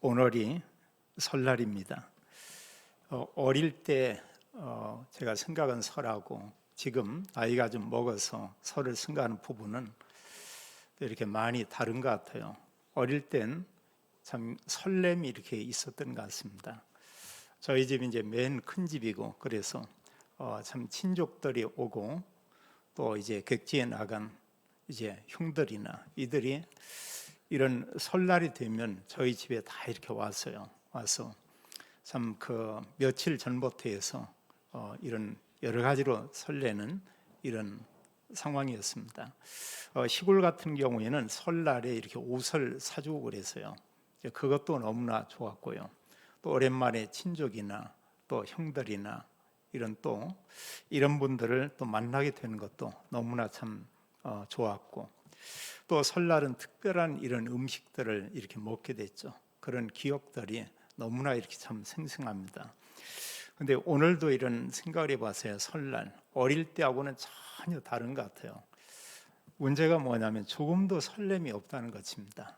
오늘이 설날입니다. 어릴 때 제가 생각한 설하고 지금 나이가 좀 먹어서 설을 생각하는 부분은 이렇게 많이 다른 것 같아요. 어릴 땐 참 설렘이 이렇게 있었던 것 같습니다. 저희 집이 이제 맨 큰 집이고 그래서 참 친족들이 오고 또 이제 객지에 나간 이제 형들이나 이들이 이런 설날이 되면 저희 집에 다 이렇게 와서 참 그 며칠 전부터 해서 이런 여러 가지로 설레는 이런 상황이었습니다. 시골 같은 경우에는 설날에 이렇게 옷을 사주고 그래서요. 그것도 너무나 좋았고요. 또 오랜만에 친족이나 또 형들이나 이런 분들을 또 만나게 되는 것도 너무나 참 좋았고, 또 설날은 특별한 이런 음식들을 이렇게 먹게 됐죠. 그런 기억들이 너무나 이렇게 참 생생합니다. 근데 오늘도 이런 생각을 해봤어요. 설날 어릴 때하고는 전혀 다른 것 같아요. 문제가 뭐냐면 조금도 설렘이 없다는 것입니다.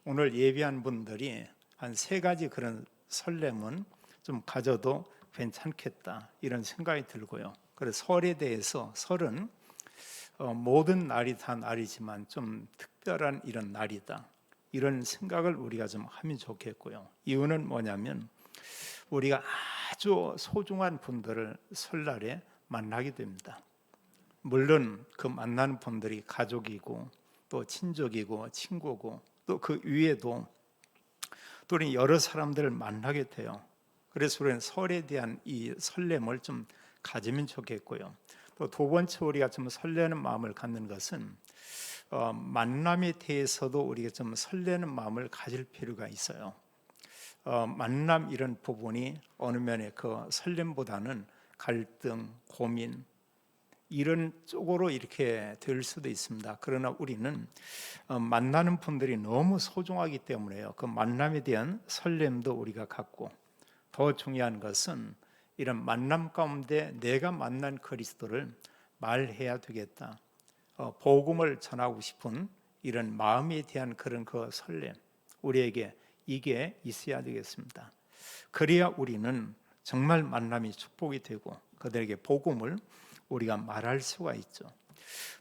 오늘 예배한 분들이 한 3가지 그런 설렘은 좀 가져도 괜찮겠다 이런 생각이 들고요. 그래서 설에 대해서, 설은 모든 날이 다 날이지만 좀 특별한 이런 날이다, 이런 생각을 우리가 좀 하면 좋겠고요. 이유는 뭐냐면 우리가 아주 소중한 분들을 설날에 만나게 됩니다. 물론 그 만나는 분들이 가족이고 또 친족이고 친구고 또 그 위에도 또 우리 여러 사람들을 만나게 돼요. 그래서 우리는 설에 대한 이 설렘을 좀 가지면 좋겠고요. 또 두 번째 우리가 좀 설레는 마음을 갖는 것은 만남에 대해서도 우리가 좀 설레는 마음을 가질 필요가 있어요. 만남 이런 부분이 어느 면에 그 설렘보다는 갈등, 고민 이런 쪽으로 이렇게 될 수도 있습니다. 그러나 우리는 만나는 분들이 너무 소중하기 때문에요. 그 만남에 대한 설렘도 우리가 갖고, 더 중요한 것은 이런 만남 가운데 내가 만난 그리스도를 말해야 되겠다, 복음을 전하고 싶은 이런 마음에 대한 그런 그 설렘, 우리에게 이게 있어야 되겠습니다. 그래야 우리는 정말 만남이 축복이 되고 그들에게 복음을 우리가 말할 수가 있죠.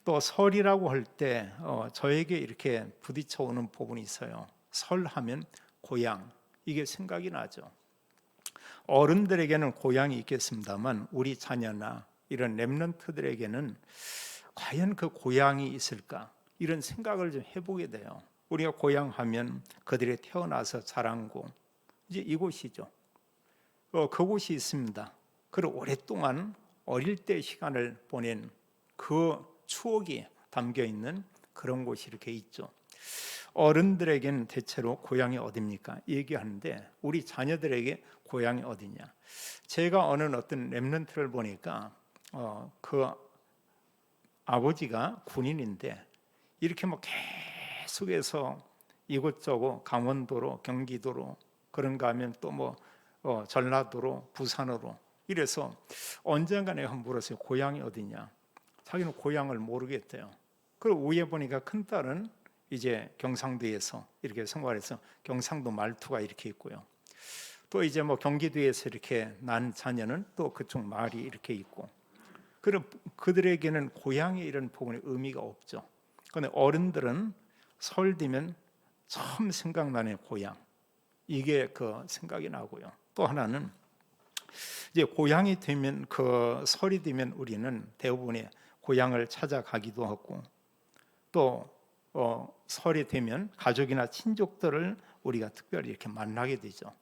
또 설이라고 할 때 저에게 이렇게 부딪혀 오는 부분이 있어요. 설하면 고향, 이게 생각이 나죠. 어른들에게는 고향이 있겠습니다만 우리 자녀나 이런 렘넌트들에게는 과연 그 고향이 있을까, 이런 생각을 좀 해보게 돼요. 우리가 고향하면 그들이 태어나서 자란 곳, 이제 이곳이죠. 그곳이 있습니다. 그리고 오랫동안 어릴 때 시간을 보낸 그 추억이 담겨 있는 그런 곳이 이렇게 있죠. 어른들에게는 대체로 고향이 어디입니까? 얘기하는데 우리 자녀들에게 고향이 어디냐? 제가 어느 어떤 렘넌트를 보니까 그 아버지가 군인인데 이렇게 뭐 계속해서 이곳저곳 강원도로, 경기도로, 그런가 하면 또 뭐 전라도로, 부산으로 이래서 언젠가 내가 물었어요. 고향이 어디냐? 자기는 고향을 모르겠대요. 그리고 위에 보니까 큰딸은 이제 경상도에서 이렇게 생활해서 경상도 말투가 이렇게 있고요. 또 이제 뭐 경기도에서 이렇게 난 자녀는 또 그쪽 말이 이렇게 있고, 그럼 그들에게는 고향의 이런 부분에 의미가 없죠. 그런데 어른들은 설 되면 처음 생각나는 고향, 이게 그 생각이 나고요. 또 하나는 이제 고향이 되면, 그 설이 되면 우리는 대부분의 고향을 찾아가기도 하고, 또 설이 되면 가족이나 친족들을 우리가 특별히 이렇게 만나게 되죠.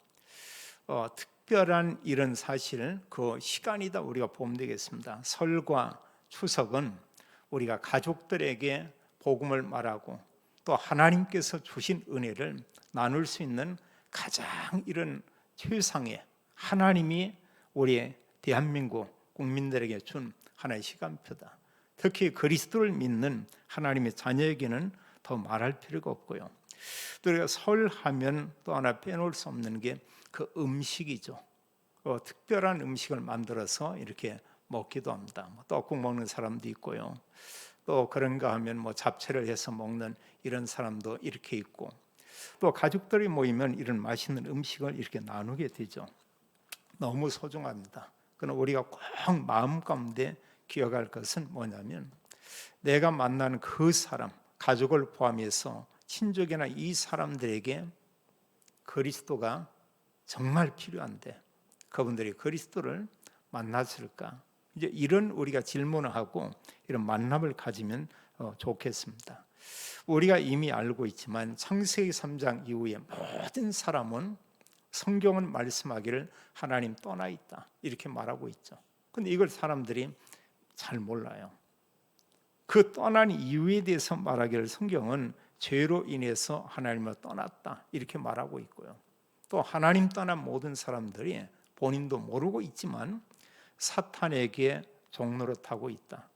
특별한 이런 사실, 그 시간이다 우리가 보면 되겠습니다. 설과 추석은 우리가 가족들에게 복음을 말하고 또 하나님께서 주신 은혜를 나눌 수 있는 가장 이런 최상의, 하나님이 우리 대한민국 국민들에게 준 하나의 시간표다. 특히 그리스도를 믿는 하나님의 자녀에게는 더 말할 필요가 없고요. 또 우리가 설하면 또 하나 빼놓을 수 없는 게 그 음식이죠. 특별한 음식을 만들어서 이렇게 먹기도 합니다. 떡국 먹는 사람도 있고요. 또 그런가 하면 뭐 잡채를 해서 먹는 이런 사람도 이렇게 있고, 또 가족들이 모이면 이런 맛있는 음식을 이렇게 나누게 되죠. 너무 소중합니다. 그러나 우리가 꼭 마음 가운데 기억할 것은 뭐냐면 내가 만나는 그 사람, 가족을 포함해서 친족이나 이 사람들에게 그리스도가 정말 필요한데 그분들이 그리스도를 만났을까? 이제 이런 우리가 질문을 하고 이런 만남을 가지면 좋겠습니다. 우리가 이미 알고 있지만 창세기 3장 이후에 모든 사람은 성경은 말씀하기를 하나님 떠나 있다 이렇게 말하고 있죠. 근데 이걸 사람들이 잘 몰라요. 그 떠난 이유에 대해서 말하기를 성경은 죄로 인해서 하나님을 떠났다 이렇게 말하고 있고요. 또 하나님 떠난 모든 사람들이 본인도 모르고 있지만 사탄에게 종노릇하고 있다.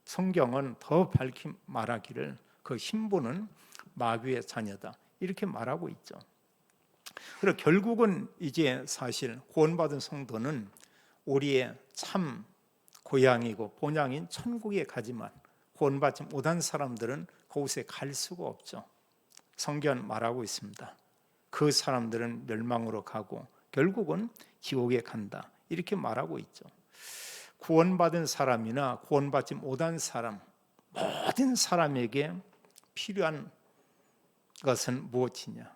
성경은 더 밝히 말하기를 그 신부는 마귀의 자녀다 이렇게 말하고 있죠. 그리고 결국은 이제 사실 구원받은 성도는 우리의 참 고향이고 본향인 천국에 가지만 구원받지 못한 사람들은 그곳에 갈 수가 없죠. 성경 말하고 있습니다. 그 사람들은 멸망으로 가고 결국은 지옥에 간다 이렇게 말하고 있죠. 구원받은 사람이나 구원받지 못한 사람 모든 사람에게 필요한 것은 무엇이냐?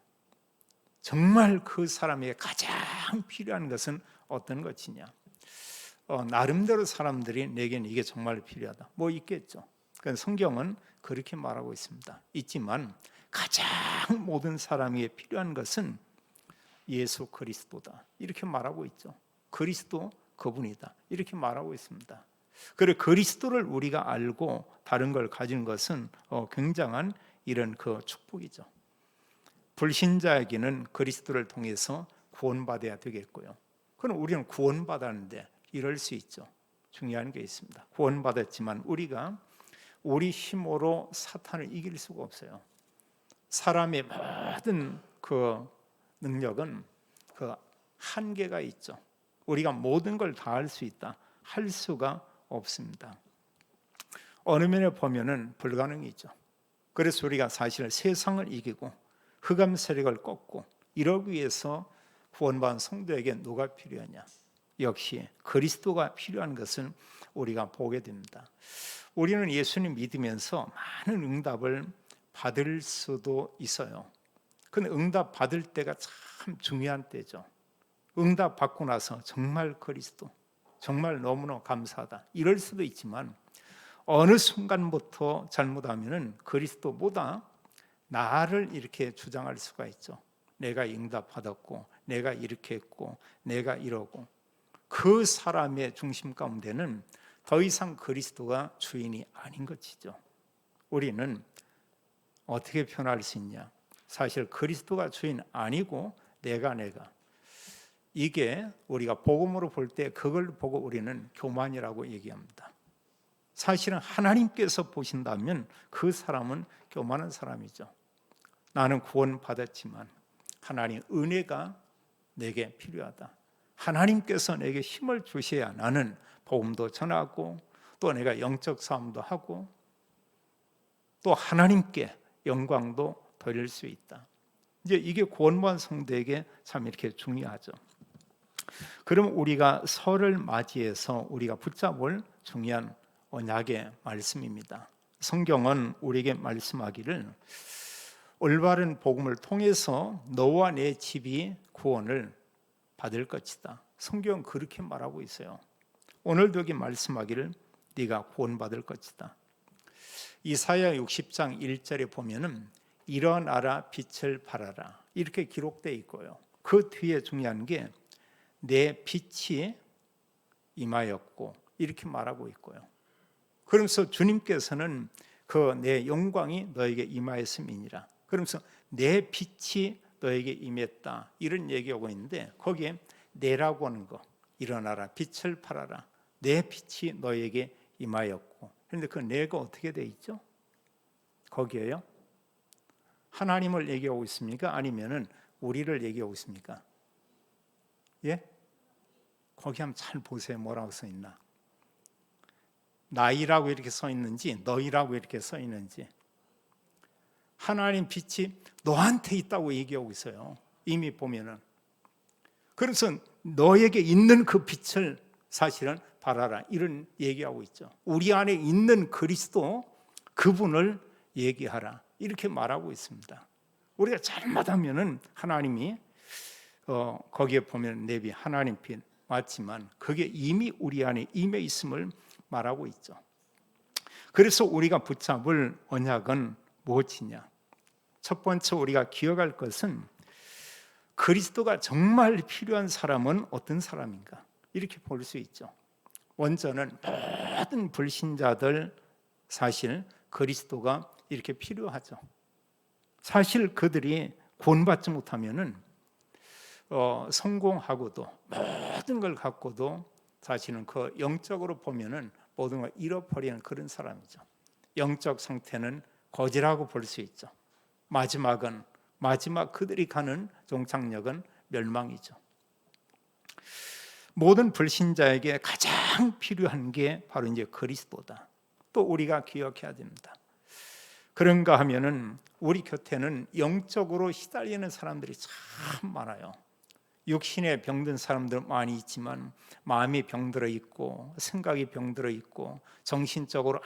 정말 그 사람에게 가장 필요한 것은 어떤 것이냐? 나름대로 사람들이 내게는 이게 정말 필요하다 뭐 있겠죠. 그러니까 성경은 그렇게 말하고 있습니다. 있지만 가장 모든 사람에게 필요한 것은 예수 그리스도다 이렇게 말하고 있죠. 그리스도 그분이다 이렇게 말하고 있습니다. 그리고 그리스도를 우리가 알고 다른 걸 가진 것은 굉장한 이런 그 축복이죠. 불신자에게는 그리스도를 통해서 구원받아야 되겠고요. 그럼 우리는 구원받았는데 이럴 수 있죠. 중요한 게 있습니다. 구원받았지만 우리가 우리 힘으로 사탄을 이길 수가 없어요. 사람의 모든 그 능력은 그 한계가 있죠. 우리가 모든 걸 다 할 수 있다 할 수가 없습니다. 어느 면에 보면은 불가능이죠. 그래서 우리가 사실 세상을 이기고 흑암 세력을 꺾고 이러기 위해서 구원받은 성도에게 누가 필요하냐? 역시 그리스도가 필요한 것은 우리가 보게 됩니다. 우리는 예수님 믿으면서 많은 응답을 받을 수도 있어요. 근데 응답 받을 때가 참 중요한 때죠. 응답 받고 나서 정말 그리스도, 정말 너무나 감사하다 이럴 수도 있지만 어느 순간부터 잘못하면은 그리스도보다 나를 이렇게 주장할 수가 있죠. 내가 응답 받았고 내가 이렇게 했고 내가 이러고 그 사람의 중심 가운데는 더 이상 그리스도가 주인이 아닌 것이죠. 우리는 어떻게 표현할 수 있냐? 사실 그리스도가 주인 아니고 내가 이게 우리가 복음으로 볼 때 그걸 보고 우리는 교만이라고 얘기합니다. 사실은 하나님께서 보신다면 그 사람은 교만한 사람이죠. 나는 구원받았지만 하나님 은혜가 내게 필요하다. 하나님께서 내게 힘을 주셔야 나는 복음도 전하고 또 내가 영적 싸움도 하고 또 하나님께 영광도 돌릴 수 있다. 이제 이게 구원받은 성도에게 참 이렇게 중요하죠. 그럼 우리가 설을 맞이해서 우리가 붙잡을 중요한 언약의 말씀입니다. 성경은 우리에게 말씀하기를 올바른 복음을 통해서 너와 내 집이 구원을 받을 것이다. 성경은 그렇게 말하고 있어요. 오늘도 여기 말씀하기를 네가 구원받을 것이다. 이사야 60장 1절에 보면은 일어나라 빛을 발하라 이렇게 기록되어 있고요. 그 뒤에 중요한 게 내 빛이 임하였고 이렇게 말하고 있고요. 그러면서 주님께서는 그 내 영광이 너에게 임하였음이니라. 그러면서 내 빛이 너에게 임했다 이런 얘기하고 있는데 거기에 내라고 하는 거 일어나라 빛을 발하라 내 빛이 너에게 임하였고 그런데 그 내가 어떻게 돼 있죠? 거기에요? 하나님을 얘기하고 있습니까? 아니면은 우리를 얘기하고 있습니까? 예? 거기 한번 잘 보세요. 뭐라고 써 있나? 나이라고 이렇게 써 있는지 너희라고 이렇게 써 있는지 하나님 빛이 너한테 있다고 얘기하고 있어요. 이미 보면은. 그래서 너에게 있는 그 빛을 사실은 바라라, 이런 얘기하고 있죠. 우리 안에 있는 그리스도, 그분을 얘기하라, 이렇게 말하고 있습니다. 우리가 잘못하면은 하나님이 거기에 보면 내비 하나님 빛 맞지만 그게 이미 우리 안에 임해 있음을 말하고 있죠. 그래서 우리가 붙잡을 언약은 무엇이냐? 첫 번째 우리가 기억할 것은 그리스도가 정말 필요한 사람은 어떤 사람인가? 이렇게 볼 수 있죠. 먼저는 모든 불신자들 사실 그리스도가 이렇게 필요하죠. 사실 그들이 구원받지 못하면은 성공하고도 모든 걸 갖고도 사실은 그 영적으로 보면은 모든 걸 잃어버리는 그런 사람이죠. 영적 상태는 거지라고 볼 수 있죠. 마지막 그들이 가는 종착역은 멸망이죠. 모든 불신자에게 가장 필요한 게 바로 이제 그리스도다. 또 우리가 기억해야 됩니다. 그런가 하면은 우리 곁에는 영적으로 시달리는 사람들이 참 많아요. 육신에 병든 사람들 많이 있지만 마음이 병들어 있고 생각이 병들어 있고 정신적으로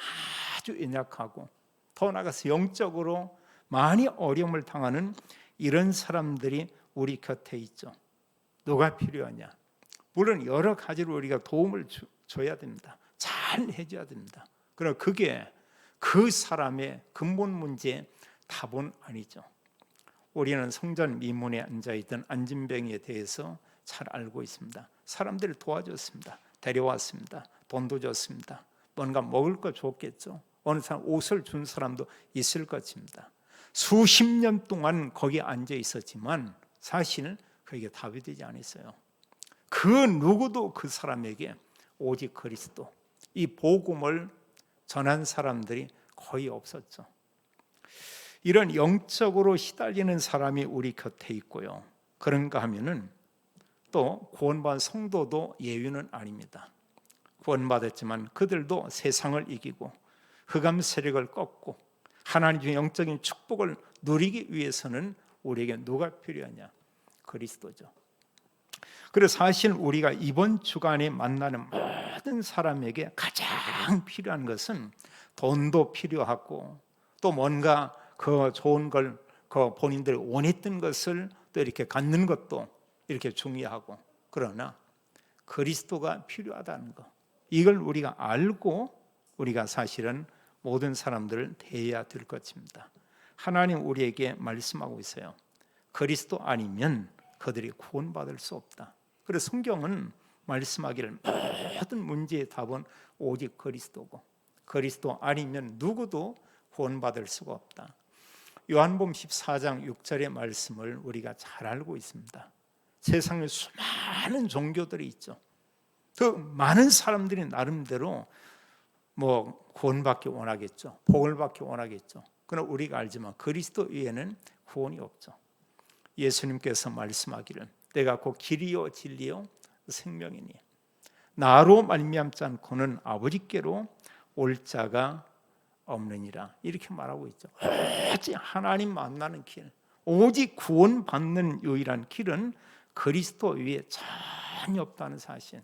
아주 연약하고 더 나아가서 영적으로 많이 어려움을 당하는 이런 사람들이 우리 곁에 있죠. 누가 필요하냐? 물론 여러 가지로 우리가 도움을 줘야 됩니다. 잘 해줘야 됩니다. 그러나 그게 그 사람의 근본 문제의 답은 아니죠. 우리는 성전 미문에 앉아있던 안진뱅이에 대해서 잘 알고 있습니다. 사람들을 도와줬습니다. 데려왔습니다. 돈도 줬습니다. 뭔가 먹을 거 줬겠죠. 어느 사람 옷을 준 사람도 있을 것입니다. 수십 년 동안 거기에 앉아 있었지만 사실 그에게 답이 되지 않았어요. 그 누구도 그 사람에게 오직 그리스도, 이 복음을 전한 사람들이 거의 없었죠. 이런 영적으로 시달리는 사람이 우리 곁에 있고요. 그런가 하면은 또 구원받은 성도도 예외는 아닙니다. 구원받았지만 그들도 세상을 이기고 흑암 세력을 꺾고 하나님의 영적인 축복을 누리기 위해서는 우리에게 누가 필요하냐? 그리스도죠. 그래서 사실 우리가 이번 주간에 만나는 모든 사람에게 가장 필요한 것은 돈도 필요하고 또 뭔가 그 좋은 걸 그 본인들이 원했던 것을 또 이렇게 갖는 것도 이렇게 중요하고, 그러나 그리스도가 필요하다는 것, 이걸 우리가 알고 우리가 사실은 모든 사람들을 대해야 될 것입니다. 하나님 우리에게 말씀하고 있어요. 그리스도 아니면 그들이 구원받을 수 없다. 그래서 성경은 말씀하기를 모든 문제의 답은 오직 그리스도고 그리스도 아니면 누구도 구원받을 수가 없다. 요한복음 14장 6절의 말씀을 우리가 잘 알고 있습니다. 세상에 수많은 종교들이 있죠. 그 많은 사람들이 나름대로 구원받기 원하겠죠. 복을 받기 원하겠죠. 그러나 우리가 알지만 그리스도 외에는 구원이 없죠. 예수님께서 말씀하기를 내가 곧 길이요 진리요 생명이니 나로 말미암지 않고는 아버지께로 올 자가 없느니라, 이렇게 말하고 있죠. 오직 하나님 만나는 길, 오직 구원받는 유일한 길은 그리스도 위에 전혀 없다는 사실.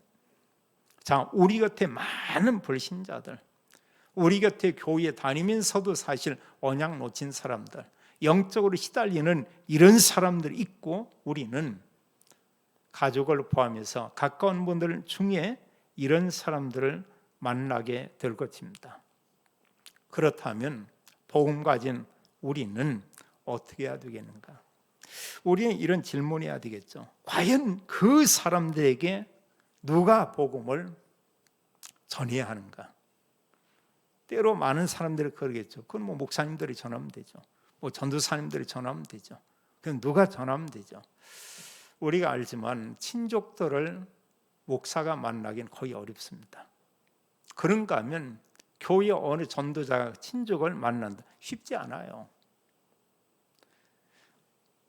자, 우리 곁에 많은 불신자들, 우리 곁에 교회에 다니면서도 사실 언약 놓친 사람들, 영적으로 시달리는 이런 사람들이 있고, 우리는 가족을 포함해서 가까운 분들 중에 이런 사람들을 만나게 될 것입니다. 그렇다면 복음 가진 우리는 어떻게 해야 되겠는가? 우리는 이런 질문해야 되겠죠. 과연 그 사람들에게 누가 복음을 전해야 하는가? 때로 많은 사람들이 그러겠죠. 그건 목사님들이 전하면 되죠. 전도사님들이 전하면 되죠. 그건 누가 전하면 되죠. 우리가 알지만 친족들을 목사가 만나기는 거의 어렵습니다. 그런가 하면 교회 어느 전도자가 친족을 만난다, 쉽지 않아요.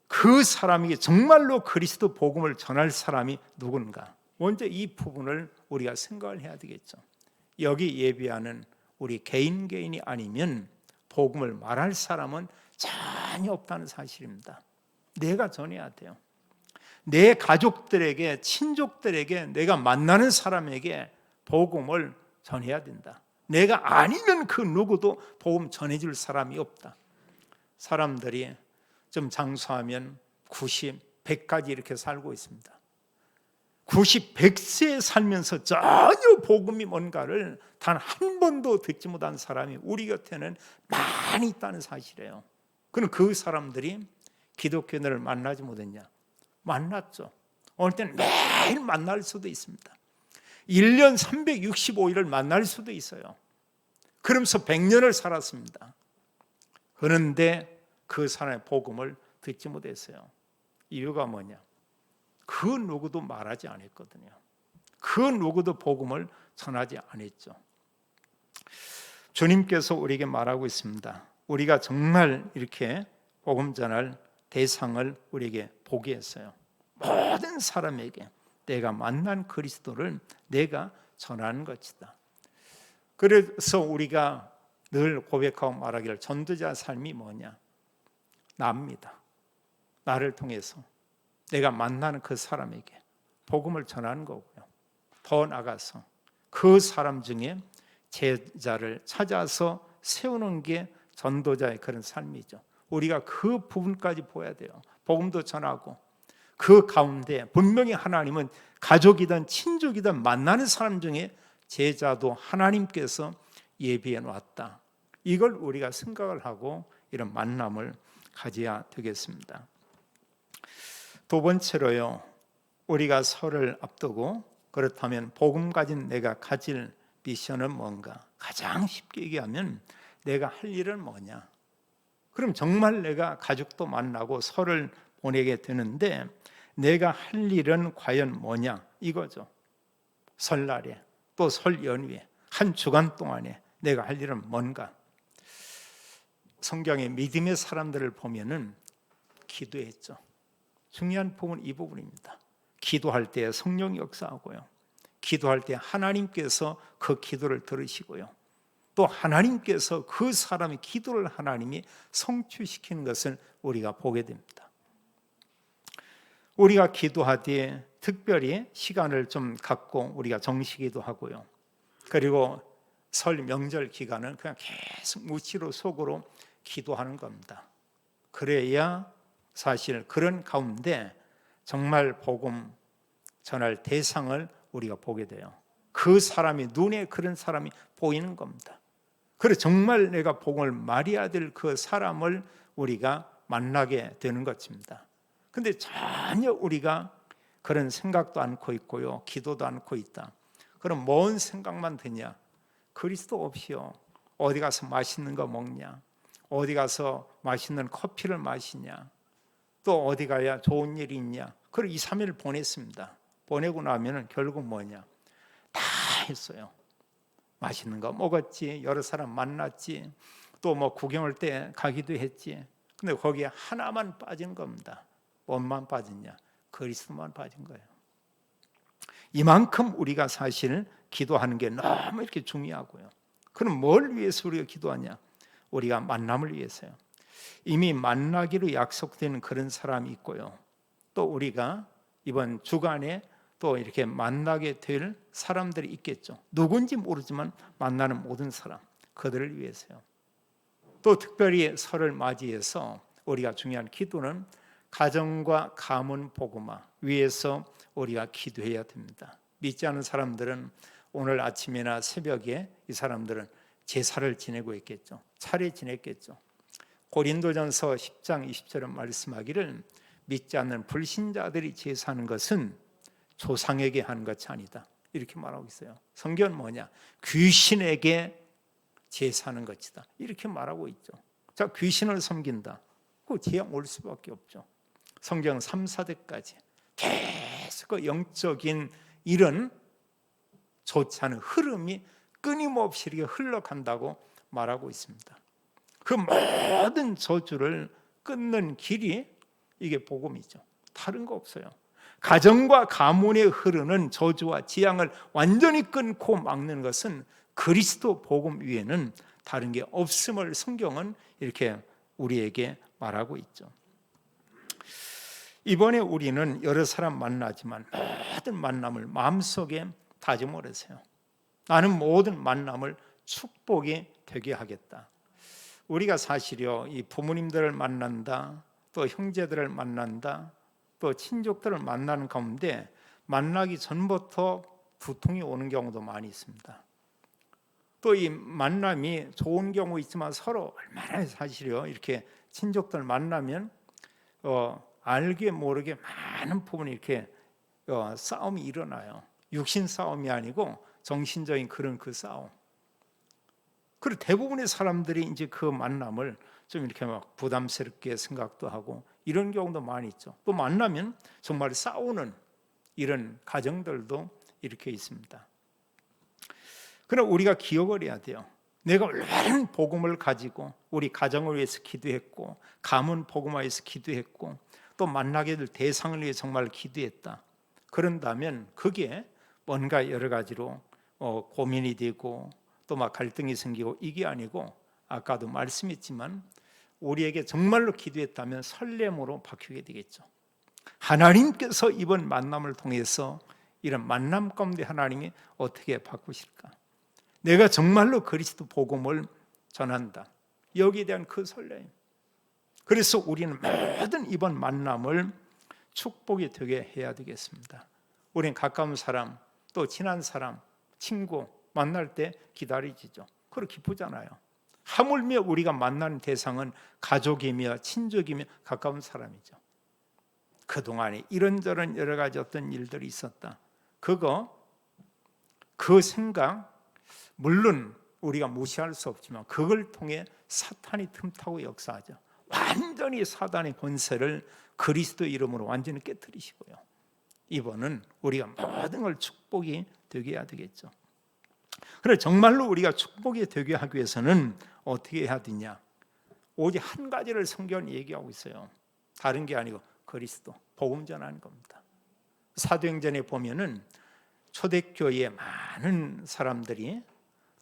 그 사람에게 정말로 그리스도 복음을 전할 사람이 누군가? 먼저 이 부분을 우리가 생각을 해야 되겠죠. 여기 예배하는 우리 개인이 아니면 복음을 말할 사람은 전혀 없다는 사실입니다. 내가 전해야 돼요. 내 가족들에게, 친족들에게, 내가 만나는 사람에게 복음을 전해야 된다. 내가 아니면 그 누구도 복음 전해줄 사람이 없다. 사람들이 좀 장수하면 90, 100까지 이렇게 살고 있습니다. 90, 100세 살면서 전혀 복음이 뭔가를 단 한 번도 듣지 못한 사람이 우리 곁에는 많이 있다는 사실이에요. 그럼 그 사람들이 기독교인을 만나지 못했냐? 만났죠. 어느 때는 매일 만날 수도 있습니다. 1년 365일을 만날 수도 있어요. 그러면서 100년을 살았습니다. 그런데 그 사람의 복음을 듣지 못했어요. 이유가 뭐냐? 그 누구도 말하지 않았거든요. 그 누구도 복음을 전하지 않았죠. 주님께서 우리에게 말하고 있습니다. 우리가 정말 이렇게 복음 전할 대상을 우리에게 보게 했어요. 모든 사람에게 내가 만난 그리스도를 내가 전하는 것이다. 그래서 우리가 늘 고백하고 말하기를 전도자 삶이 뭐냐? 나입니다. 나를 통해서 내가 만나는 그 사람에게 복음을 전하는 거고요. 더 나아가서 그 사람 중에 제자를 찾아서 세우는 게 전도자의 그런 삶이죠. 우리가 그 부분까지 보여야 돼요. 복음도 전하고 그 가운데 분명히 하나님은 가족이든 친족이든 만나는 사람 중에 제자도 하나님께서 예비해 놨다. 이걸 우리가 생각을 하고 이런 만남을 가져야 되겠습니다. 두 번째로요, 우리가 설을 앞두고 그렇다면 복음 가진 내가 가질 미션은 뭔가? 가장 쉽게 얘기하면 내가 할 일은 뭐냐? 그럼 정말 내가 가족도 만나고 설을 보내게 되는데 내가 할 일은 과연 뭐냐? 이거죠. 설날에 또 설 연휴에 한 주간 동안에 내가 할 일은 뭔가? 성경의 믿음의 사람들을 보면은 기도했죠. 중요한 부분은 이 부분입니다. 기도할 때 성령이 역사하고요. 기도할 때 하나님께서 그 기도를 들으시고요. 또 하나님께서 그 사람의 기도를 하나님이 성취시키는 것을 우리가 보게 됩니다. 우리가 기도하되 특별히 시간을 좀 갖고 우리가 정식기도 하고요. 그리고 설 명절 기간은 그냥 계속 무치로 속으로 기도하는 겁니다. 그래야 사실 그런 가운데 정말 복음 전할 대상을 우리가 보게 돼요. 그 사람이 눈에 그런 사람이 보이는 겁니다. 그래서 정말 내가 복음을 말해야 될 그 사람을 우리가 만나게 되는 것입니다. 근데 전혀 우리가 그런 생각도 않고 있고요, 기도도 않고 있다. 그럼 뭔 생각만 드냐? 그리스도 없이요, 어디 가서 맛있는 거 먹냐? 어디 가서 맛있는 커피를 마시냐? 또 어디 가야 좋은 일이 있냐? 그리고 2, 3일 보냈습니다. 보내고 나면 결국 뭐냐? 다 했어요. 맛있는 거 먹었지, 여러 사람 만났지, 또 뭐 구경할 때 가기도 했지. 근데 거기에 하나만 빠진 겁니다. 뭔만 빠졌냐? 그리스도만 빠진 거예요. 이만큼 우리가 사실 기도하는 게 너무 이렇게 중요하고요. 그럼 뭘 위해서 우리가 기도하냐? 우리가 만남을 위해서요. 이미 만나기로 약속된 그런 사람이 있고요. 또 우리가 이번 주간에 또 이렇게 만나게 될 사람들이 있겠죠. 누군지 모르지만 만나는 모든 사람, 그들을 위해서요. 또 특별히 설을 맞이해서 우리가 중요한 기도는 가정과 가문 복음화 위해서 우리가 기도해야 됩니다. 믿지 않은 사람들은 오늘 아침이나 새벽에 이 사람들은 제사를 지내고 있겠죠. 차례 지냈겠죠. 고린도전서 10장 20절은 말씀하기를 믿지 않는 불신자들이 제사하는 것은 조상에게 하는 것이 아니다, 이렇게 말하고 있어요. 성경은 뭐냐? 귀신에게 제사하는 것이다, 이렇게 말하고 있죠. 자, 귀신을 섬긴다, 그 재앙 올 수밖에 없죠. 성경 3, 4대까지 계속 그 영적인 이런 좋지 않은 흐름이 끊임없이 이렇게 흘러간다고 말하고 있습니다. 그 모든 저주를 끊는 길이 이게 복음이죠. 다른 거 없어요. 가정과 가문에 흐르는 저주와 재앙을 완전히 끊고 막는 것은 그리스도 복음 위에는 다른 게 없음을 성경은 이렇게 우리에게 말하고 있죠. 이번에 우리는 여러 사람 만나지만 모든 만남을 마음속에 다짐을 하세요. 나는 모든 만남을 축복이 되게 하겠다. 우리가 사실요, 이 부모님들을 만난다, 또 형제들을 만난다, 또 친족들을 만나는 가운데 만나기 전부터 두통이 오는 경우도 많이 있습니다. 또 이 만남이 좋은 경우 있지만 서로 얼마나 사실요, 이렇게 친족들 만나면 알게 모르게 많은 부분이 이렇게 싸움이 일어나요. 육신 싸움이 아니고 정신적인 그런 그 싸움. 그리고 대부분의 사람들이 이제 그 만남을 좀 이렇게 막 부담스럽게 생각도 하고 이런 경우도 많이 있죠. 또 만나면 정말 싸우는 이런 가정들도 이렇게 있습니다. 그러나 우리가 기억을 해야 돼요. 내가 얼마나 복음을 가지고 우리 가정을 위해서 기도했고 가문 복음화해서 기도했고 또 만나게 될 대상을 위해 정말 기도했다. 그런다면 그게 뭔가 여러 가지로 고민이 되고 또 막 갈등이 생기고 이게 아니고 아까도 말씀했지만 우리에게 정말로 기도했다면 설렘으로 바뀌게 되겠죠. 하나님께서 이번 만남을 통해서 이런 만남 가운데 하나님이 어떻게 바꾸실까? 내가 정말로 그리스도 복음을 전한다. 여기에 대한 그 설렘. 그래서 우리는 모든 이번 만남을 축복이 되게 해야 되겠습니다. 우리는 가까운 사람, 또 친한 사람, 친구 만날 때 기다리지죠. 그리고 기쁘잖아요. 하물며 우리가 만나는 대상은 가족이며 친족이며 가까운 사람이죠. 그동안에 이런저런 여러 가지 어떤 일들이 있었다. 그 생각 물론 우리가 무시할 수 없지만 그걸 통해 사탄이 틈타고 역사하죠. 완전히 사단의 권세를 그리스도 이름으로 완전히 깨뜨리시고요. 이번은 우리가 모든 걸 축복이 되게 해야 되겠죠. 그래 정말로 우리가 축복이 되게 하기 위해서는 어떻게 해야 되냐? 오직 한 가지를 성경은 얘기하고 있어요. 다른 게 아니고 그리스도 복음 전하는 겁니다. 사도행전에 보면은 초대교회에 많은 사람들이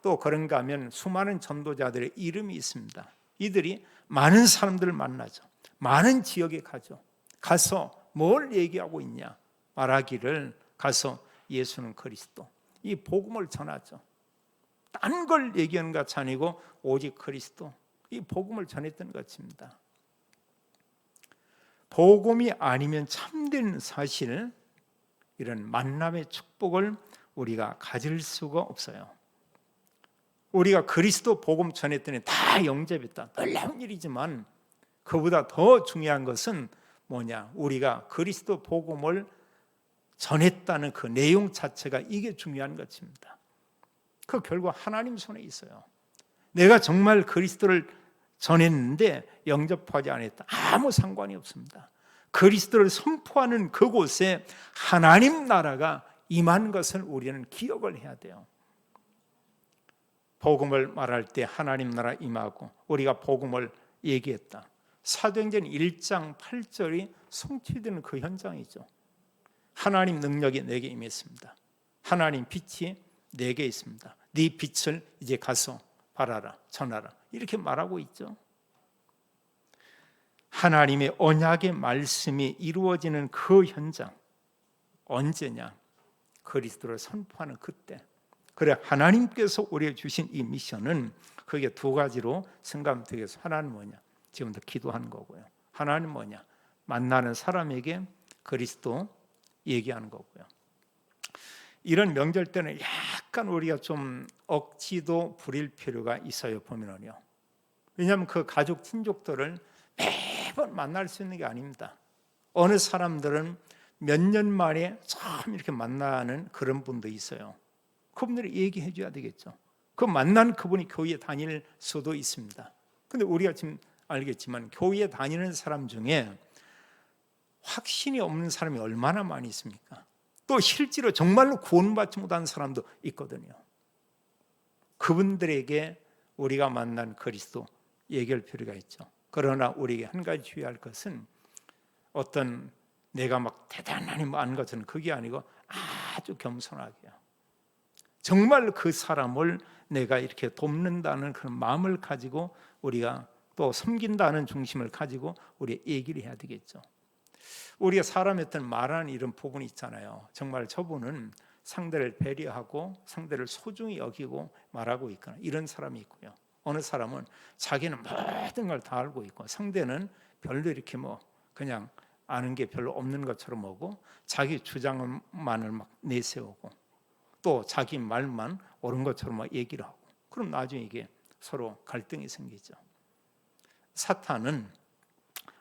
또 그런가 하면 수많은 전도자들의 이름이 있습니다. 이들이 많은 사람들을 만나죠. 많은 지역에 가죠. 가서 뭘 얘기하고 있냐? 말하기를 가서 예수는 그리스도. 이 복음을 전하죠. 딴 걸 얘기하는 것 같이 아니고 오직 그리스도. 이 복음을 전했던 것입니다. 복음이 아니면 참된 사실 이런 만남의 축복을 우리가 가질 수가 없어요. 우리가 그리스도 복음 전했더니 다 영접했다. 놀라운 일이지만 그보다 더 중요한 것은 뭐냐? 우리가 그리스도 복음을 전했다는 그 내용 자체가 이게 중요한 것입니다. 그 결국 하나님 손에 있어요. 내가 정말 그리스도를 전했는데 영접하지 않았다. 아무 상관이 없습니다. 그리스도를 선포하는 그곳에 하나님 나라가 임한 것을 우리는 기억을 해야 돼요. 복음을 말할 때 하나님 나라 임하고 우리가 복음을 얘기했다. 사도행전 1장 8절이 성취되는 그 현장이죠. 하나님 능력이 내게 임했습니다. 하나님 빛이 내게 있습니다. 네 빛을 이제 가서 발하라, 전하라 이렇게 말하고 있죠. 하나님의 언약의 말씀이 이루어지는 그 현장 언제냐? 그리스도를 선포하는 그때. 그래 하나님께서 우리에게 주신 이 미션은 그게 두 가지로 생각하면 되겠어요. 하나는 뭐냐? 지금도 기도하는 거고요. 하나는 뭐냐? 만나는 사람에게 그리스도 얘기하는 거고요. 이런 명절 때는 약간 우리가 좀 억지도 부릴 필요가 있어요. 보면은요. 왜냐하면 그 가족 친족들을 매번 만날 수 있는 게 아닙니다. 어느 사람들은 몇 년 만에 처음 이렇게 만나는 그런 분도 있어요. 그분들이 얘기해 줘야 되겠죠. 그 만난 그분이 교회에 다닐 수도 있습니다. 근데 우리가 지금 알겠지만 교회에 다니는 사람 중에 확신이 없는 사람이 얼마나 많이 있습니까? 또 실제로 정말로 구원받지 못한 사람도 있거든요. 그분들에게 우리가 만난 그리스도 얘기할 필요가 있죠. 그러나 우리에게 한 가지 주의할 것은 어떤 내가 막 대단하니 많은 것은 그게 아니고 아주 겸손하게요. 정말 그 사람을 내가 이렇게 돕는다는 그런 마음을 가지고 우리가 또 섬긴다는 중심을 가지고 우리 얘기를 해야 되겠죠. 우리가 사람한테 말하는 이런 부분이 있잖아요. 정말 저분은 상대를 배려하고 상대를 소중히 여기고 말하고 있거나 이런 사람이 있고요. 어느 사람은 자기는 모든 걸 다 알고 있고 상대는 별로 이렇게 그냥 아는 게 별로 없는 것처럼 오고 자기 주장만을 막 내세우고 또 자기 말만 옳은 것처럼 막 얘기를 하고 그럼 나중에 이게 서로 갈등이 생기죠. 사탄은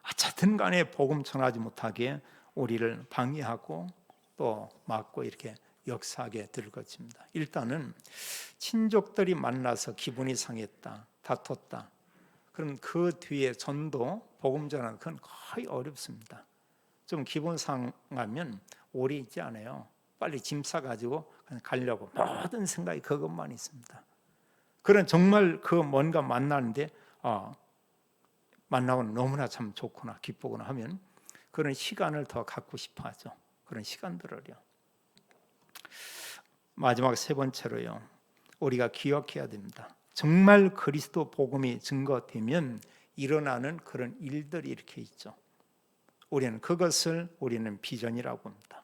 어쨌든 간에 복음 전하지 못하게 우리를 방해하고 또 막고 이렇게 역사하게 될 것입니다. 일단은 친족들이 만나서 기분이 상했다, 다퉜다. 그럼 그 뒤에 전도, 복음 전하는 건 거의 어렵습니다. 좀 기분 상하면 오래 있지 않아요. 빨리 짐 싸가지고 그냥 가려고 모든 생각이 그것만 있습니다. 그런 정말 그 뭔가 만나는데 만나고 너무나 참 좋구나 기쁘구나 하면 그런 시간을 더 갖고 싶어 하죠. 그런 시간들을요. 마지막 세 번째로요. 우리가 기억해야 됩니다. 정말 그리스도 복음이 증거되면 일어나는 그런 일들이 이렇게 있죠. 우리는 비전이라고 합니다.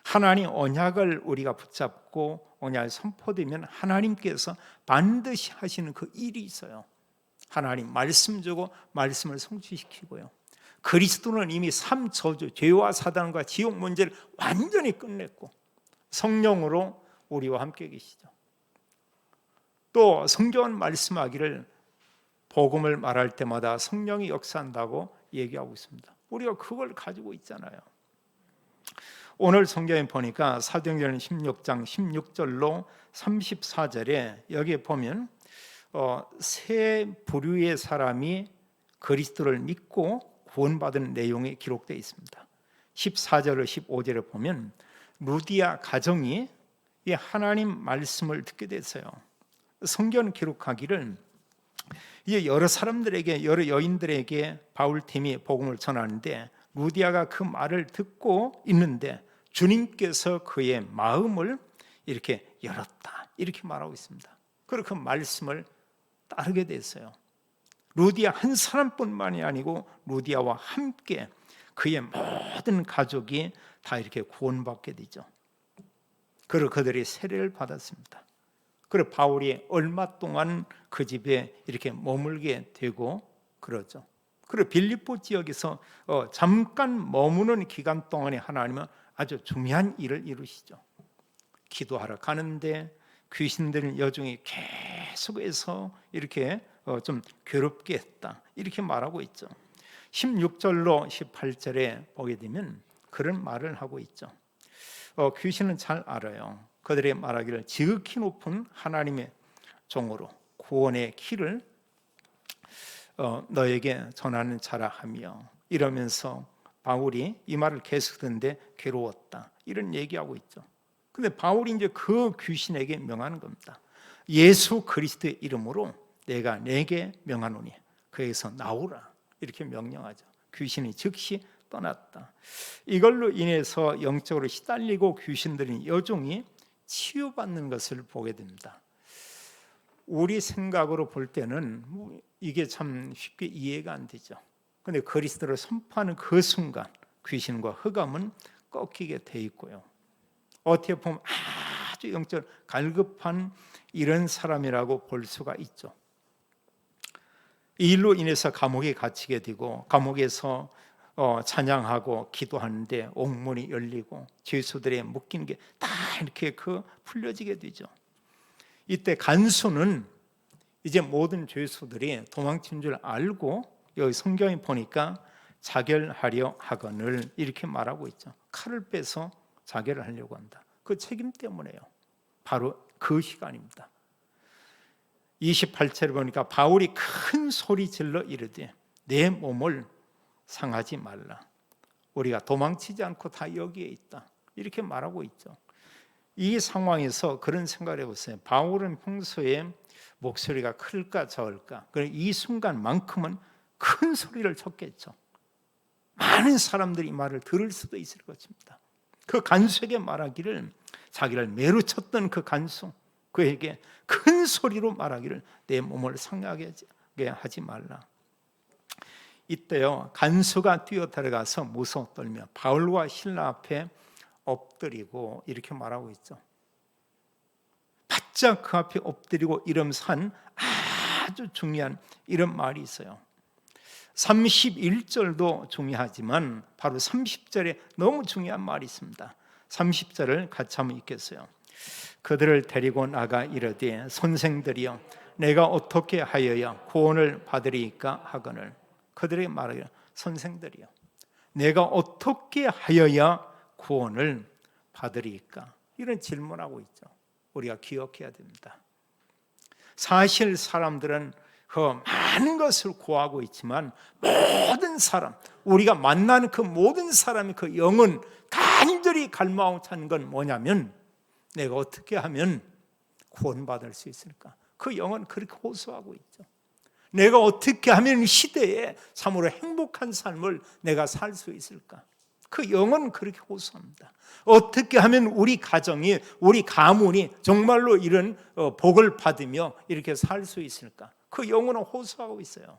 하나님 언약을 우리가 붙잡고 언약이 선포되면 하나님께서 반드시 하시는 그 일이 있어요. 하나님 말씀 주고 말씀을 성취시키고요. 그리스도는 이미 삶 저주, 죄와 사단과 지옥 문제를 완전히 끝냈고 성령으로 우리와 함께 계시죠. 또 성경은 말씀하기를 복음을 말할 때마다 성령이 역사한다고 얘기하고 있습니다. 우리가 그걸 가지고 있잖아요. 오늘 성경에 보니까 사도행전 16장 16절로 34절에 여기에 보면 세 부류의 사람이 그리스도를 믿고 구원받은 내용이 기록되어 있습니다. 14절로 15절에 보면 루디아 가정이 이 하나님 말씀을 듣게 됐어요. 성경 기록하기를 여러 사람들에게 여러 여인들에게 바울팀이 복음을 전하는데 루디아가 그 말을 듣고 있는데 주님께서 그의 마음을 이렇게 열었다 이렇게 말하고 있습니다. 그리고 그 말씀을 따르게 됐어요. 루디아 한 사람뿐만이 아니고 루디아와 함께 그의 모든 가족이 다 이렇게 구원받게 되죠. 그리고 그들이 세례를 받았습니다. 그리고 바울이 얼마 동안 그 집에 이렇게 머물게 되고 그러죠. 그리고 빌립보 지역에서 잠깐 머무는 기간 동안에 하나님은 아주 중요한 일을 이루시죠. 기도하러 가는데 귀신들 여종이 계속해서 이렇게 좀 괴롭게 했다 이렇게 말하고 있죠. 16절로 18절에 보게 되면 그런 말을 하고 있죠. 귀신은 잘 알아요. 그들의 말하기를 지극히 높은 하나님의 종으로 구원의 길을 너에게 전하는 자라 하며 이러면서 바울이 이 말을 계속 듣는데 괴로웠다 이런 얘기하고 있죠. 근데 바울이 이제 그 귀신에게 명하는 겁니다. 예수 그리스도의 이름으로 내가 내게 명하노니 그에서 나오라 이렇게 명령하죠. 귀신이 즉시 떠났다. 이걸로 인해서 영적으로 시달리고 귀신들인 여종이 치유받는 것을 보게 됩니다. 우리 생각으로 볼 때는 이게 참 쉽게 이해가 안 되죠. 그런데 그리스도를 선포하는 그 순간 귀신과 흑암은 꺾이게 돼 있고요. 어떻게 보면 아주 영적 갈급한 이런 사람이라고 볼 수가 있죠. 이 일로 인해서 감옥에 갇히게 되고 감옥에서 찬양하고 기도하는데 옥문이 열리고 죄수들의 묶이는 게 다 이렇게 풀려지게 되죠. 이때 간수는 이제 모든 죄수들이 도망친 줄 알고 여기 성경에 보니까 자결하려 하거늘 이렇게 말하고 있죠. 칼을 빼서 자결을 하려고 한다. 그 책임 때문에요. 바로 그 시간입니다. 28절에 보니까 바울이 큰 소리 질러 이르되 내 몸을 상하지 말라. 우리가 도망치지 않고 다 여기에 있다. 이렇게 말하고 있죠. 이 상황에서 그런 생각을 해보세요. 바울은 평소에 목소리가 클까 적을까? 이 순간만큼은 큰 소리를 쳤겠죠. 많은 사람들이 이 말을 들을 수도 있을 것입니다. 그 간수에게 말하기를 자기를 매로 쳤던 그 간수 그에게 큰 소리로 말하기를 내 몸을 상하게 하지 말라. 이때요 간수가 뛰어들어가서 무서워 떨며 바울과 실라 앞에 엎드리고 이렇게 말하고 있죠. 바짝 그 앞에 엎드리고 이러면서 한 아주 중요한 이런 말이 있어요. 31절도 중요하지만 바로 30절에 너무 중요한 말이 있습니다. 30절을 같이 한번 읽겠어요. 그들을 데리고 나가 이르되 선생들이여 내가 어떻게 하여야 구원을 받으리이까 하거늘. 그들에게 말하기를 선생들이여 내가 어떻게 하여야 구원을 받으리이까, 이런 질문하고 있죠. 우리가 기억해야 됩니다. 사실 사람들은 그 많은 것을 구하고 있지만 모든 사람, 우리가 만나는 그 모든 사람의 그 영은 간절히 갈망하고 찾는 건 뭐냐면 내가 어떻게 하면 구원받을 수 있을까? 그 영은 그렇게 호소하고 있죠. 내가 어떻게 하면 시대에 참으로 행복한 삶을 내가 살 수 있을까? 그 영은 그렇게 호소합니다. 어떻게 하면 우리 가정이, 우리 가문이 정말로 이런 복을 받으며 이렇게 살 수 있을까? 그 영혼은 호소하고 있어요.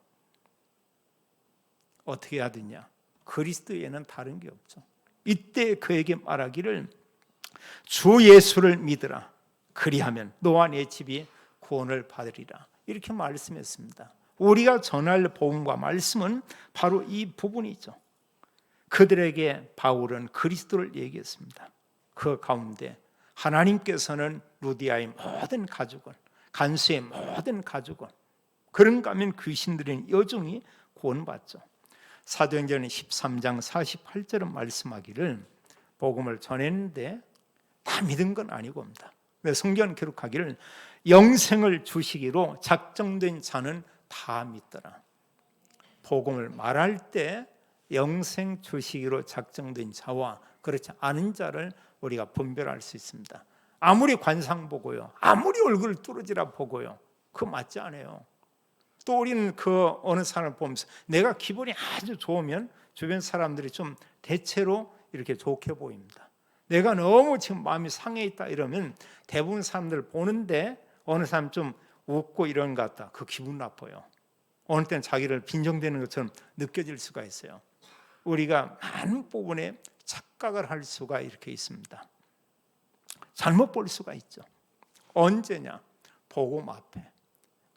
어떻게 해야 되냐? 그리스도에는 다른 게 없죠. 이때 그에게 말하기를 주 예수를 믿으라. 그리하면 너와 내 집이 구원을 받으리라. 이렇게 말씀했습니다. 우리가 전할 복음과 말씀은 바로 이 부분이죠. 그들에게 바울은 그리스도를 얘기했습니다. 그 가운데 하나님께서는 루디아의 모든 가족은, 간수의 모든 가족은, 그런가 하면 귀신들은 여종이 구원받죠. 사도행전 13장 48절은 말씀하기를 복음을 전했는데 다 믿은 건 아니고입니다. 성경은 기록하기를 영생을 주시기로 작정된 자는 다 믿더라. 복음을 말할 때 영생 주시기로 작정된 자와 그렇지 않은 자를 우리가 분별할 수 있습니다. 아무리 관상 보고요, 아무리 얼굴 뚫어지라 보고요, 그거 맞지 않아요. 또 우리는 그 어느 사람을 보면서 내가 기분이 아주 좋으면 주변 사람들이 좀 대체로 이렇게 좋게 보입니다. 내가 너무 지금 마음이 상해 있다 이러면 대부분 사람들 보는데 어느 사람 좀 웃고 이런 것 같다, 그 기분 나빠요. 어느 때는 자기를 빈정대는 것처럼 느껴질 수가 있어요. 우리가 많은 부분에 착각을 할 수가 이렇게 있습니다. 잘못 볼 수가 있죠. 언제냐? 복음 앞에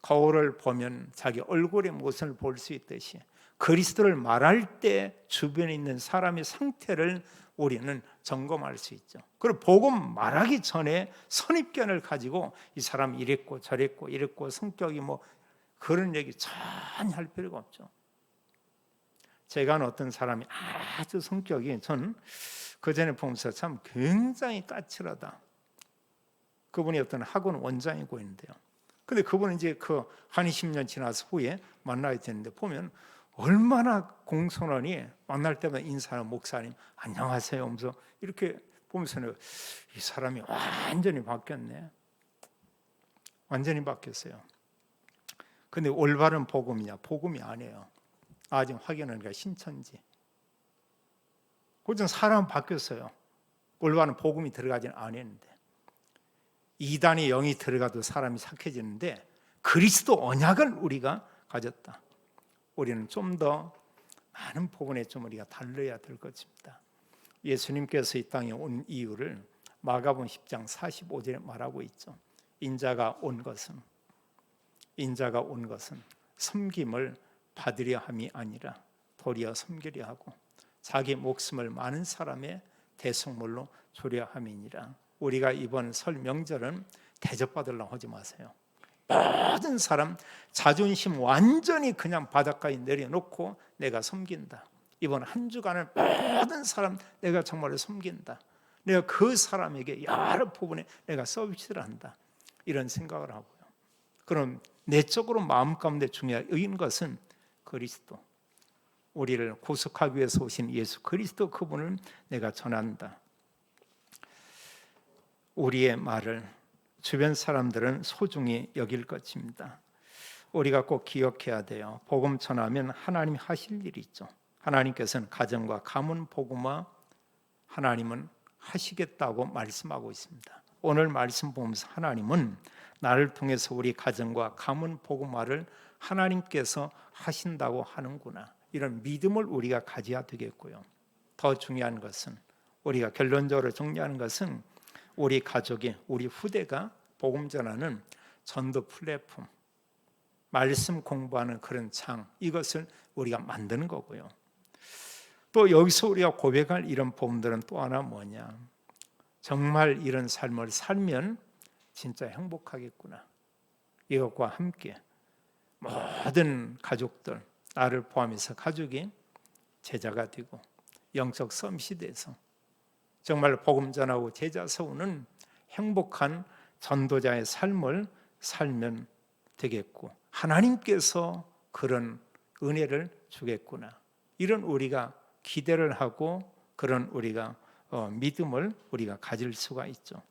거울을 보면 자기 얼굴의 모습을 볼 수 있듯이 그리스도를 말할 때 주변에 있는 사람의 상태를 우리는 점검할 수 있죠. 그리고 복음 말하기 전에 선입견을 가지고 이 사람이 이랬고 저랬고 이랬고 성격이 뭐 그런 얘기 전혀 할 필요가 없죠. 제가 아는 어떤 사람이 아주 성격이, 전 그전에 보면서 참 굉장히 까칠하다. 그분이 어떤 학원 원장이고 있는데요. 근데 그분은 이제 그 한 20년 지나서 후에 만나야 되는데 보면 얼마나 공손하니 만날 때마다 인사하는 목사님 안녕하세요 하면서 이렇게 보면서는 이 사람이 완전히 바뀌었네. 완전히 바뀌었어요. 근데 올바른 복음이냐? 복음이 아니에요. 아직 확인하니까 신천지. 그전 사람 바뀌었어요. 올바른 복음이 들어가지는 않았는데. 이단의 영이 들어가도 사람이 착해지는데 그리스도 언약을 우리가 가졌다. 우리는 좀 더 많은 부분에 좀 우리가 달려야 될 것입니다. 예수님께서 이 땅에 온 이유를 마가복음 10장 45절에 말하고 있죠. 인자가 온 것은 섬김을 받으려 함이 아니라 도리어 섬기려 하고 자기 목숨을 많은 사람의 대속물로 주려 함이니라. 우리가 이번 설 명절은 대접받으려고 하지 마세요. 모든 사람 자존심 완전히 그냥 바닷가에 내려놓고 내가 섬긴다. 이번 한 주간을 모든 사람 내가 정말로 섬긴다. 내가 그 사람에게 여러 부분에 내가 서비스를 한다. 이런 생각을 하고요. 그럼 내적으로 마음 가운데 중요한 것은 그리스도, 우리를 구속하기 위해서 오신 예수 그리스도, 그분을 내가 전한다. 우리의 말을 주변 사람들은 소중히 여길 것입니다. 우리가 꼭 기억해야 돼요. 복음 전하면 하나님이 하실 일이 있죠. 하나님께서는 가정과 가문 복음화 하나님은 하시겠다고 말씀하고 있습니다. 오늘 말씀 보면서 하나님은 나를 통해서 우리 가정과 가문 복음화를 하나님께서 하신다고 하는구나, 이런 믿음을 우리가 가져야 되겠고요. 더 중요한 것은, 우리가 결론적으로 정리하는 것은, 우리 가족이, 우리 후대가 복음 전하는 전도 플랫폼, 말씀 공부하는 그런 장, 이것을 우리가 만드는 거고요. 또 여기서 우리가 고백할 이런 복음들은 또 하나 뭐냐, 정말 이런 삶을 살면 진짜 행복하겠구나, 이것과 함께 모든 가족들, 나를 포함해서 가족이 제자가 되고 영적 서밋이 돼서 정말 복음 전하고 제자 세우는 행복한 전도자의 삶을 살면 되겠고, 하나님께서 그런 은혜를 주겠구나, 이런 우리가 기대를 하고 그런 우리가 믿음을 우리가 가질 수가 있죠.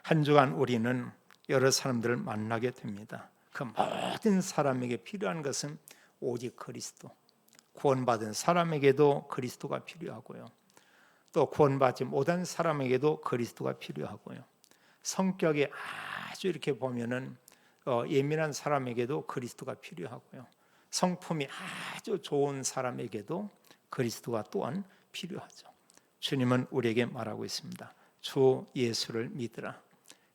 한 주간 우리는 여러 사람들을 만나게 됩니다. 그 모든 사람에게 필요한 것은 오직 그리스도. 구원받은 사람에게도 그리스도가 필요하고요. 또 구원받지 못한 사람에게도 그리스도가 필요하고요. 성격이 아주 이렇게 보면은 예민한 사람에게도 그리스도가 필요하고요. 성품이 아주 좋은 사람에게도 그리스도가 또한 필요하죠. 주님은 우리에게 말하고 있습니다. 주 예수를 믿으라.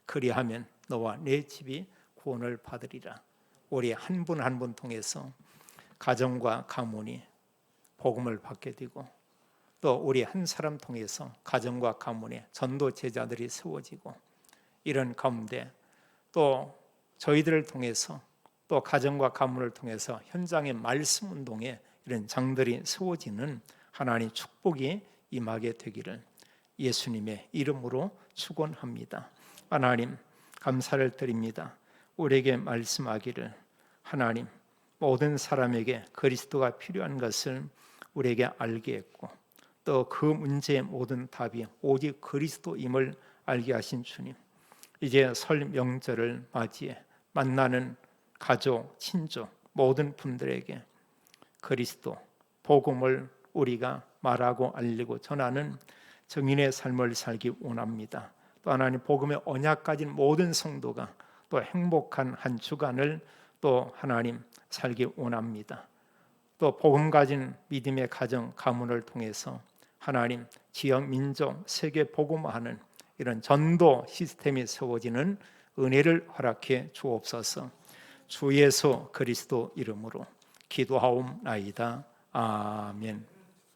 그리하면 너와 내 집이 구원을 받으리라. 우리 한 분 한 분 통해서 가정과 가문이 복음을 받게 되고, 또 우리 한 사람 통해서 가정과 가문에 전도 제자들이 세워지고, 이런 가운데 또 저희들을 통해서, 또 가정과 가문을 통해서 현장의 말씀 운동에 이런 장들이 세워지는 하나님의 축복이 임하게 되기를 예수님의 이름으로 축원합니다. 하나님, 감사를 드립니다. 우리에게 말씀하기를, 하나님, 모든 사람에게 그리스도가 필요한 것을 우리에게 알게 했고, 또 그 문제의 모든 답이 오직 그리스도임을 알게 하신 주님, 이제 설 명절을 맞이해 만나는 가족, 친족 모든 분들에게 그리스도 복음을 우리가 말하고 알리고 전하는 증인의 삶을 살기 원합니다. 또 하나님 복음의 언약 가진 모든 성도가 또 행복한 한 주간을 또 하나님 살기 원합니다. 또 복음 가진 믿음의 가정, 가문을 통해서 하나님 지역, 민족, 세계 복음화하는 이런 전도 시스템이 세워지는 은혜를 허락해 주옵소서. 주 예수 그리스도 이름으로 기도하옵나이다. 아멘.